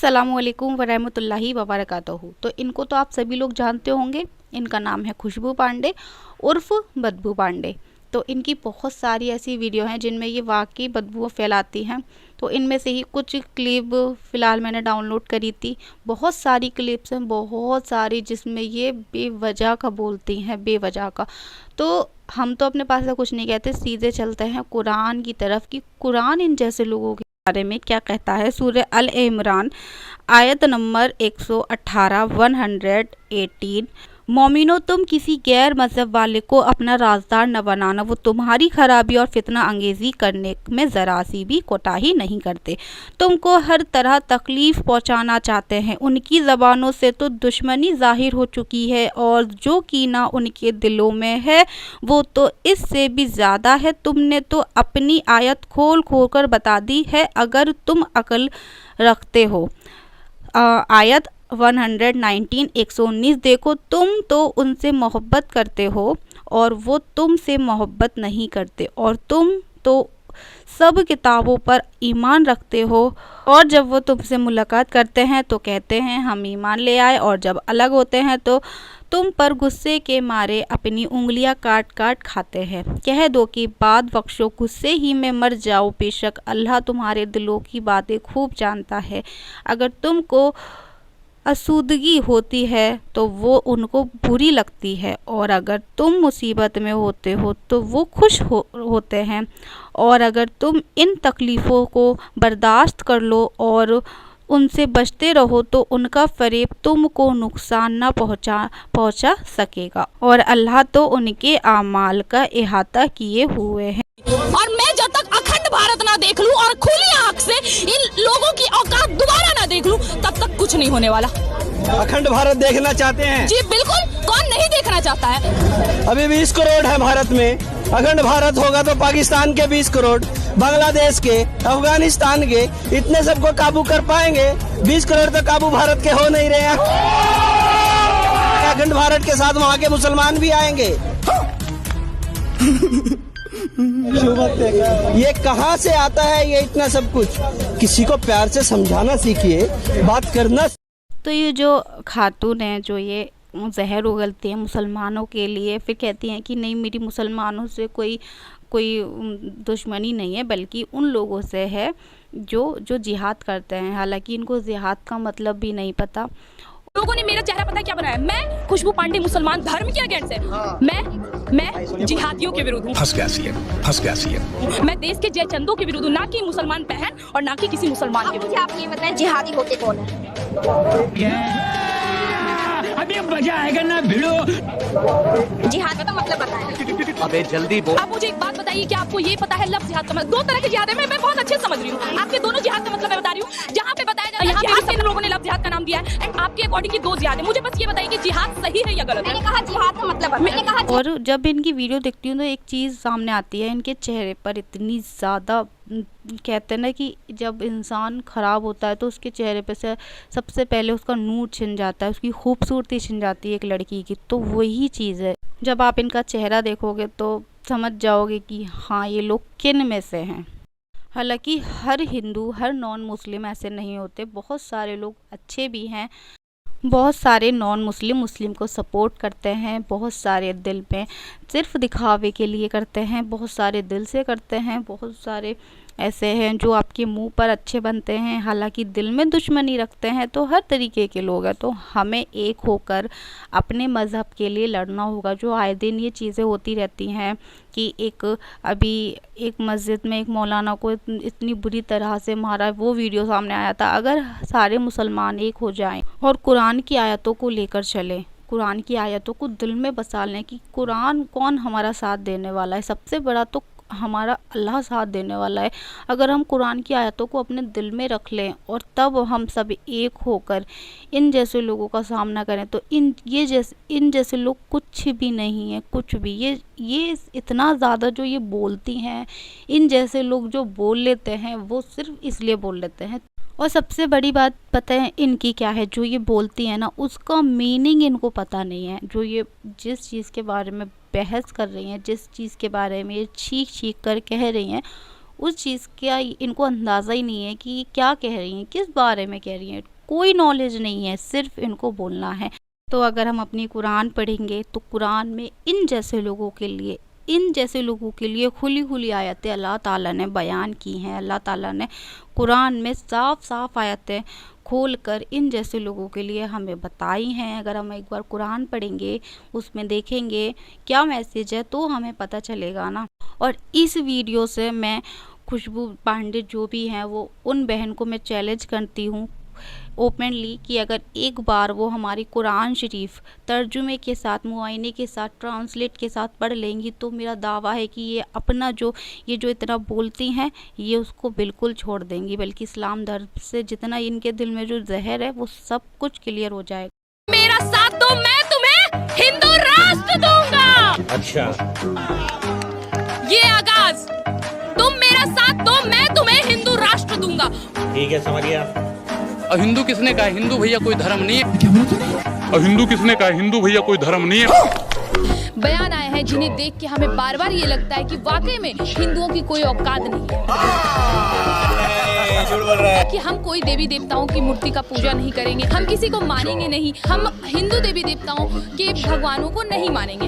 अस्सलामुअलैकुम वरहमतुल्लाहि वबरकातुहू। तो इनको तो आप सभी लोग जानते होंगे। इनका नाम है खुशबू पांडे उर्फ बदबू पांडे। तो इनकी बहुत सारी ऐसी वीडियो हैं जिनमें ये वाकई बदबू फैलाती हैं। तो इनमें से ही कुछ क्लिप फ़िलहाल मैंने डाउनलोड करी थी। बहुत सारी क्लिप्स हैं, बहुत सारी, जिसमें ये बेवजह का बोलती हैं, बेवजह का। तो हम तो अपने पास से कुछ नहीं कहते, सीधे चलते हैं कुरान की तरफ कि कुरान इन जैसे लोगों के बारे में क्या कहता है। सूरह अल इमरान आयत नंबर 118 118। मोमिनो, तुम किसी गैर मज़हब वाले को अपना राजदार न बनाना, वो तुम्हारी खराबी और फितना अंगेज़ी करने में ज़रा सी भी कोताही नहीं करते। तुमको हर तरह तकलीफ़ पहुंचाना चाहते हैं। उनकी ज़बानों से तो दुश्मनी ज़ाहिर हो चुकी है और जो कीना उनके दिलों में है वो तो इससे भी ज़्यादा है। तुमने तो अपनी आयत खोल खोल कर बता दी है, अगर तुम अक्ल रखते हो। आयत 119 119। देखो, तुम तो उनसे मोहब्बत करते हो और वो तुमसे मोहब्बत नहीं करते, और तुम तो सब किताबों पर ईमान रखते हो, और जब वो तुमसे मुलाकात करते हैं तो कहते हैं हम ईमान ले आए, और जब अलग होते हैं तो तुम पर गुस्से के मारे अपनी उंगलियां काट काट खाते हैं। कह दो कि बात बख्शो, गुस्से ही में मर जाओ, बेशक अल्लाह तुम्हारे दिलों की बातें खूब जानता है। अगर तुमको आसूदगी होती है तो वो उनको बुरी लगती है, और अगर तुम मुसीबत में होते हो तो वो खुश होते हैं, और अगर तुम इन तकलीफ़ों को बर्दाश्त कर लो और उनसे बचते रहो तो उनका फ़रेब तुमको नुकसान न पहुंचा सकेगा, और अल्लाह तो उनके आमाल का इहाता किए हुए हैं। और मैं जब तक अखंड भारत ना देख लूं और खुली आंख से इन लोगों की औकात दोबारा ना देख लूं, तब तक कुछ नहीं होने वाला। अखंड भारत देखना चाहते हैं? जी बिल्कुल, कौन नहीं देखना चाहता है। अभी 20 करोड़ है भारत में। अखंड भारत होगा तो पाकिस्तान के 20 करोड़, बांग्लादेश के, अफगानिस्तान के, इतने सबको काबू कर पाएंगे? 20 करोड़ तो काबू भारत के हो नहीं रहे हैं। अखंड भारत के साथ वहाँ के मुसलमान भी आएंगे। ये कहाँ से आता है ये इतना सब कुछ? किसी को प्यार से समझाना सीखिए, बात करना। तो ये जो खातून है जो ये जहर उगलती हैं मुसलमानों के लिए, फिर कहती हैं कि नहीं, मेरी मुसलमानों से कोई दुश्मनी नहीं है, बल्कि उन लोगों से है जो जिहाद करते हैं। हालांकि इनको जिहाद का मतलब भी नहीं पता। लोगों ने मेरा चेहरा पता क्या बनाया? मैं खुशबू पांडे मुसलमान धर्म के अगेंस्ट है। मैं जिहादियों के विरुद्ध हूँ। फंस गया सीएम। मैं देश के जय चंदों के विरुद्ध हूँ, ना कि मुसलमान बहन और ना कि किसी मुसलमान के विरुद्ध। आप ये बताएं, जिहादी होते कौन है? अभी मजा आएगा ना भिड़ो। जिहाद का मतलब बताएं। अबे जल्दी बोल। आप मुझे एक बात बताइए कि आपको ये पता है लफ्ज़ जिहाद का मतलब? दो तरह के जिहाद है, मैं बहुत अच्छे समझ रही हूँ। आपके दोनों जिहाद का मतलब मैं बता रही हूँ। जहाँ पे बताया जाता है, यहाँ पे सब लोगों ने लफ्ज़ जिहाद का नाम दिया है, एंड आपके अकॉर्डिंग की दो जिहाद है। मुझे बस ये बताइए कि जिहाद सही है या गलत है? मैंने कहा जिहाद का मतलब, मैंने कहा। और जब इनकी वीडियो देखती हूँ तो एक चीज़ सामने आती है, इनके चेहरे पर इतनी ज़्यादा, कहते हैं ना कि जब इंसान ख़राब होता है तो उसके चेहरे पे से सबसे पहले उसका नूर छिन जाता है, उसकी खूबसूरती छिन जाती है एक लड़की की। तो वही चीज़ है, जब आप इनका चेहरा देखोगे तो समझ जाओगे कि हाँ, ये लोग किन में से हैं। हालांकि हर हिंदू, हर नॉन मुस्लिम ऐसे नहीं होते। बहुत सारे लोग अच्छे भी हैं, बहुत सारे नॉन मुस्लिम को सपोर्ट करते हैं, बहुत सारे दिल में सिर्फ दिखावे के लिए करते हैं, बहुत सारे दिल से करते हैं, बहुत सारे ऐसे हैं जो आपके मुंह पर अच्छे बनते हैं, हालांकि दिल में दुश्मनी रखते हैं। तो हर तरीके के लोग हैं। तो हमें एक होकर अपने मज़हब के लिए लड़ना होगा। जो आए दिन ये चीज़ें होती रहती हैं कि अभी एक मस्जिद में एक मौलाना को इतनी बुरी तरह से मारा, वो वीडियो सामने आया था। अगर सारे मुसलमान एक हो जाएं और कुरान की आयतों को लेकर चलें, कुरान की आयतों को दिल में बसा लें कि कुरान कौन हमारा साथ देने वाला है, सबसे बड़ा तो हमारा अल्लाह साथ देने वाला है। अगर हम कुरान की आयतों को अपने दिल में रख लें और तब हम सब एक होकर इन जैसे लोगों का सामना करें, तो इन जैसे लोग कुछ भी नहीं है, कुछ भी। ये इतना ज़्यादा जो ये बोलती हैं, इन जैसे लोग जो बोल लेते हैं वो सिर्फ इसलिए बोल लेते हैं। और सबसे बड़ी बात पता है इनकी क्या है? जो ये बोलती है ना, उसका मीनिंग इनको पता नहीं है। जो ये जिस चीज़ के बारे में बहस कर रही हैं, जिस चीज़ के बारे में ये चीख कर कह रही हैं, उस चीज़ का इनको अंदाज़ा ही नहीं है कि क्या कह रही हैं, किस बारे में कह रही हैं। कोई नॉलेज नहीं है, सिर्फ इनको बोलना है। तो अगर हम अपनी कुरान पढ़ेंगे तो कुरान में इन जैसे लोगों के लिए खुली खुली आयतें अल्लाह ताला ने बयान की हैं। अल्लाह ताला ने कुरान में साफ साफ आयतें खोल कर इन जैसे लोगों के लिए हमें बताई हैं। अगर हम एक बार कुरान पढ़ेंगे, उसमें देखेंगे क्या मैसेज है, तो हमें पता चलेगा ना। और इस वीडियो से मैं खुशबू पांडे जो भी हैं, वो उन बहन को मैं चैलेंज करती हूँ ओपनली कि अगर एक बार वो हमारी कुरान शरीफ तर्जुमे के साथ, मुआयने के साथ, ट्रांसलेट के साथ पढ़ लेंगी, तो मेरा दावा है कि ये अपना जो इतना बोलती हैं, ये उसको बिल्कुल छोड़ देंगी, बल्कि इस्लाम धर्म से जितना इनके दिल में जो जहर है वो सब कुछ क्लियर हो जाएगा। मेरा साथ दो, मैं तुम्हें हिंदू राष्ट्र दूंगा। अच्छा, ये आगाज, तुम मेरा साथ दो, मैं तुम्हें हिंदू राष्ट्र दूंगा। ठीक है, समझिए आप। और हिंदू किसने कहा? हिंदू भैया कोई धर्म नहीं है। और हिंदू किसने कहा? हिंदू भैया कोई धर्म नहीं है। बयान आए हैं जिन्हें देख के हमें बार बार ये लगता है कि वाकई में हिंदुओं की कोई औकात नहीं है, कि हम कोई देवी देवताओं की मूर्ति का पूजा नहीं करेंगे, हम किसी को मानेंगे नहीं, हम हिंदू देवी देवताओं के भगवानों को नहीं मानेंगे।